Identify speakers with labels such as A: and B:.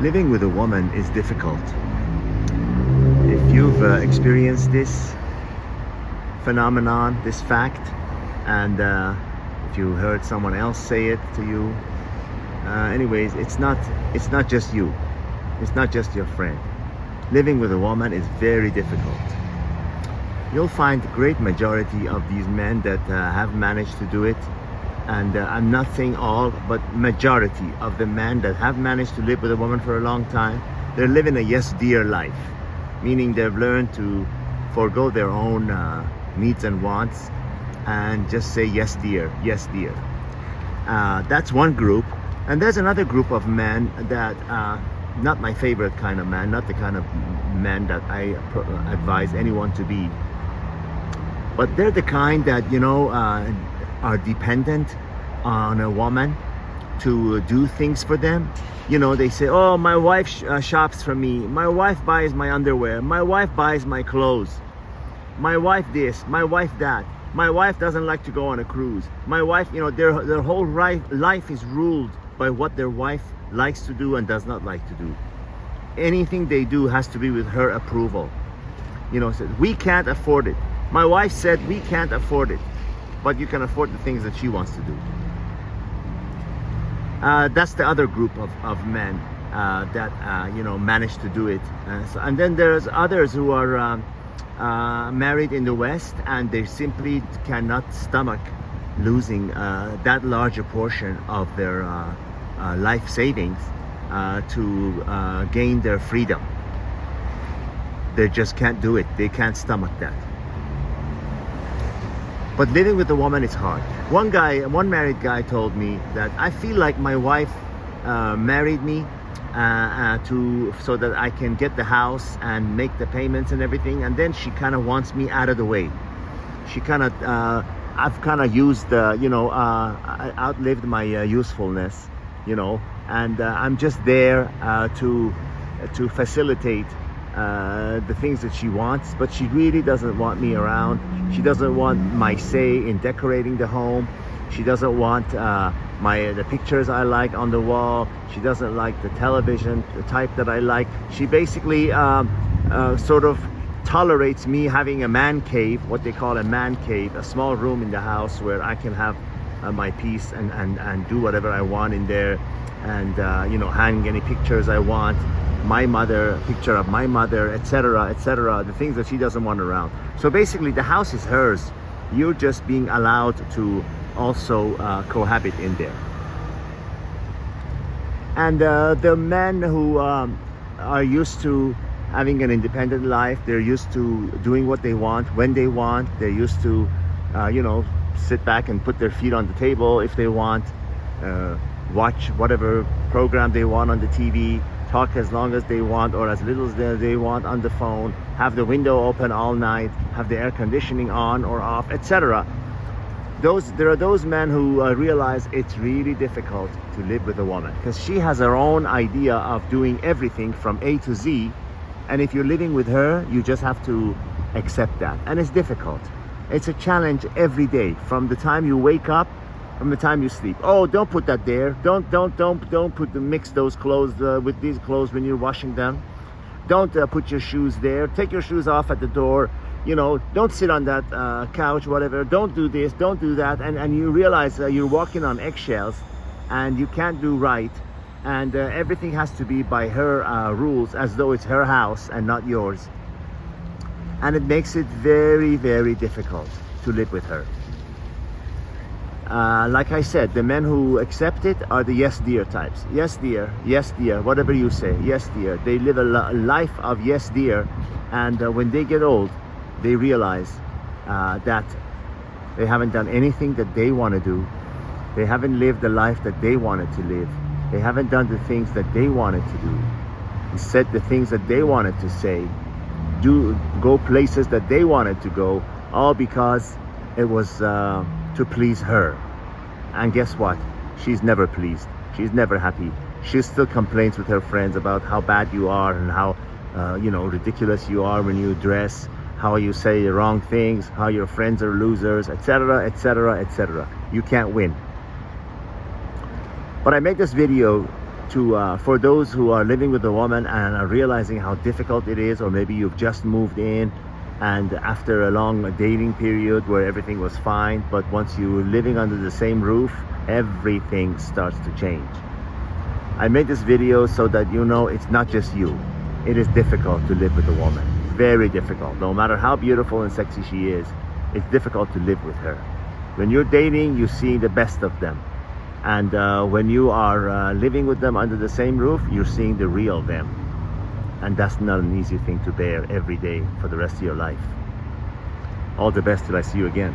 A: Living with a woman is difficult. If you've experienced this phenomenon, this fact, and if you heard someone else say it to you, anyways, it's not just you. It's not just your friend. Living with a woman is very difficult. You'll find the great majority of these men that have managed to do it, and I'm not saying all, but majority of the men that have managed to live with a woman for a long time, they're living a yes dear life, meaning they've learned to forego their own needs and wants and just say yes dear, yes dear. That's one group. And there's another group of men that not my favorite kind of man, not the kind of man that I advise anyone to be, but they're the kind that, you know, are dependent on a woman to do things for them. You know, they say, oh, my wife shops for me, my wife buys my underwear, my wife buys my clothes, my wife this, my wife that, my wife doesn't like to go on a cruise, my wife, you know, their whole life is ruled by what their wife likes to do and does not like to do. Anything they do has to be with her approval. You know, says we can't afford it. My wife said we can't afford it, but you can afford the things that she wants to do. That's the other group of men that you know, manage to do it. And then there's others who are married in the West, and they simply cannot stomach losing that large a portion of their life savings to gain their freedom. They just can't do it. They can't stomach that. But living with a woman is hard. One married guy told me that I feel like my wife married me so that I can get the house and make the payments and everything, and then she kind of wants me out of the way. She kind of, I've kind of used, you know, I outlived my usefulness, you know, and I'm just there to facilitate the things that she wants, but she really doesn't want me around. She doesn't want my say in decorating the home. She doesn't want the pictures I like on the wall. She doesn't like the television, the type that I like. She basically sort of tolerates me having a man cave, what they call a man cave, a small room in the house where I can have my peace and do whatever I want in there, and you know, hang any pictures I want, my mother, picture of my mother, etc., etc., the things that she doesn't want around. So basically the house is hers. You're just being allowed to also cohabit in there. And the men who are used to having an independent life, they're used to doing what they want when they want, they're used to you know, sit back and put their feet on the table if they want, watch whatever program they want on the TV, talk as long as they want or as little as they want on the phone, have the window open all night, have the air conditioning on or off, etc. There are those men who realize it's really difficult to live with a woman because she has her own idea of doing everything from A to Z, and if you're living with her, you just have to accept that, and it's difficult. It's a challenge every day, from the time you wake up, from the time you sleep. Oh, don't put that there. Don't mix those clothes with these clothes when you're washing them. Don't put your shoes there. Take your shoes off at the door. You know, don't sit on that couch, whatever. Don't do this, don't do that. And you realize you're walking on eggshells and you can't do right. And everything has to be by her rules, as though it's her house and not yours. And it makes it very, very difficult to live with her. Like I said, the men who accept it are the yes dear types. Yes dear, whatever you say, yes dear. They live a life of yes dear, and when they get old, they realize that they haven't done anything that they want to do. They haven't lived the life that they wanted to live. They haven't done the things that they wanted to do, said the things that they wanted to say, go places that they wanted to go, all because it was to please her. And guess what? She's never pleased. She's never happy. She still complains with her friends about how bad you are and how you know, ridiculous you are when you dress, how you say the wrong things, how your friends are losers, etc., etc., etc. You can't win. But I made this video for those who are living with a woman and are realizing how difficult it is, or maybe you've just moved in and after a long dating period where everything was fine, but once you're living under the same roof, everything starts to change. I made this video so that you know it's not just you. It is difficult to live with a woman. Very difficult. No matter how beautiful and sexy she is, it's difficult to live with her. When you're dating, you see the best of them. And when you are living with them under the same roof, you're seeing the real them. And that's not an easy thing to bear every day for the rest of your life. All the best till I see you again.